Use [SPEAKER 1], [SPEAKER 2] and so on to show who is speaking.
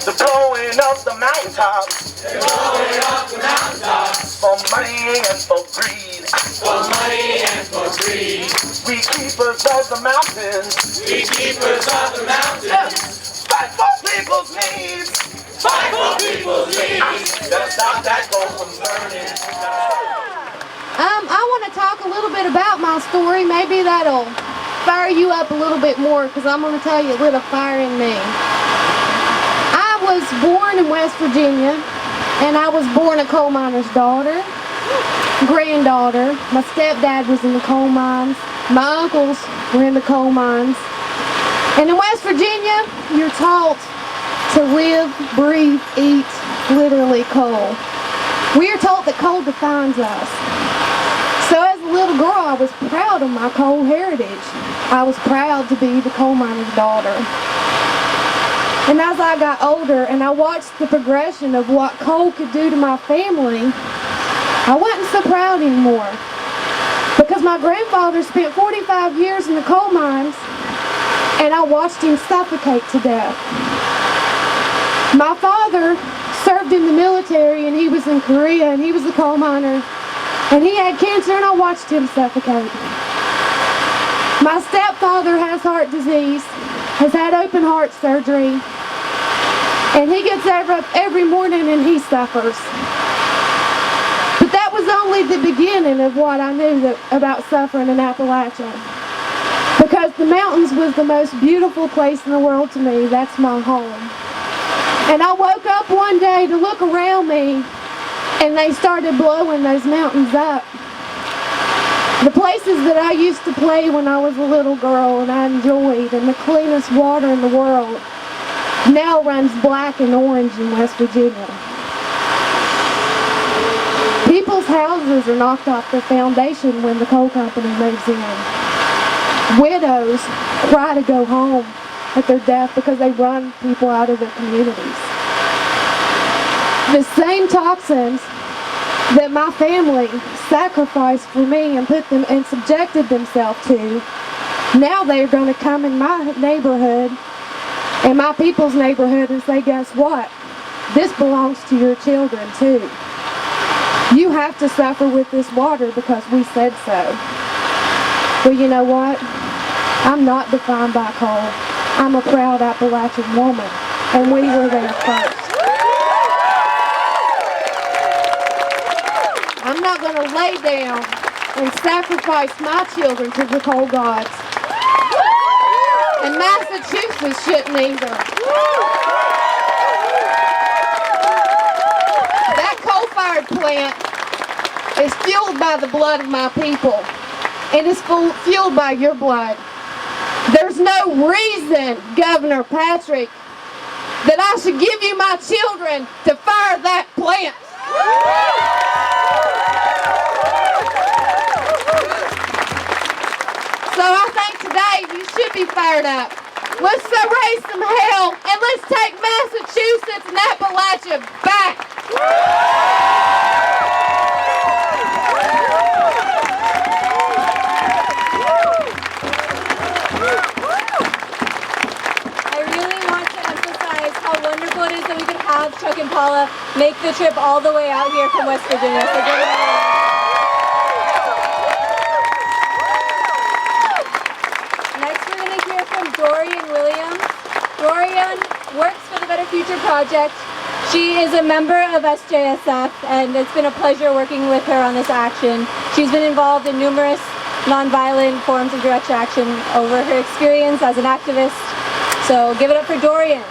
[SPEAKER 1] They're blowing up the mountaintops.
[SPEAKER 2] They're blowing up the mountaintops.
[SPEAKER 1] For money and for greed.
[SPEAKER 2] For money and for greed.
[SPEAKER 1] We keepers of the mountains.
[SPEAKER 2] We keepers of the mountains.
[SPEAKER 1] Fight for people's needs.
[SPEAKER 2] Fight for people's needs.
[SPEAKER 1] Gotta stop that coal from burning.
[SPEAKER 3] I want to talk a little bit about my story. Maybe that'll fire you up a little bit more, because I'm going to tell you a little fire in me. I was born in West Virginia, and I was born a coal miner's daughter, granddaughter. My stepdad was in the coal mines. My uncles were in the coal mines. And in West Virginia, you're taught to live, breathe, eat, literally coal. We are taught that coal defines us. So as a little girl, I was proud of my coal heritage. I was proud to be the coal miner's daughter. And as I got older and I watched the progression of what coal could do to my family, I wasn't so proud anymore. Because my grandfather spent 45 years in the coal mines, and I watched him suffocate to death. My father served in the military, and he was in Korea, and he was a coal miner. And he had cancer, and I watched him suffocate. My stepfather has heart disease, has had open heart surgery, and he gets up every morning and he suffers. But that was only the beginning of what I knew about suffering in Appalachia. Because the mountains was the most beautiful place in the world to me. That's my home. And I woke up one day to look around me, and they started blowing those mountains up. The places that I used to play when I was a little girl and I enjoyed, and the cleanest water in the world, now runs black and orange in West Virginia. People's houses are knocked off their foundation when the coal company moves in. Widows cry to go home at their death because they run people out of their communities. The same toxins that my family sacrificed for me and put them and subjected themselves to, now they're going to come in my neighborhood and my people's neighborhood and say, guess what? This belongs to your children too. You have to suffer with this water because we said so. Well, you know what? I'm not defined by coal. I'm a proud Appalachian woman, and we were there first. I'm not going to lay down and sacrifice my children to the coal gods. And Massachusetts shouldn't either. That coal-fired plant is fueled by the blood of my people. And it's fueled by your blood. There's no reason, Governor Patrick, that I should give you my children to fire that plant. So I think today you should be fired up. Let's raise some hell, and let's take Massachusetts and Appalachia back.
[SPEAKER 4] Wonderful it is that we could have Chuck and Paula make the trip all the way out here from West Virginia. So next we're going to hear from Dorian Williams. Dorian works for the Better Future Project. She is a member of SJSF, and it's been a pleasure working with her on this action. She's been involved in numerous nonviolent forms of direct action over her experience as an activist. So give it up for Dorian.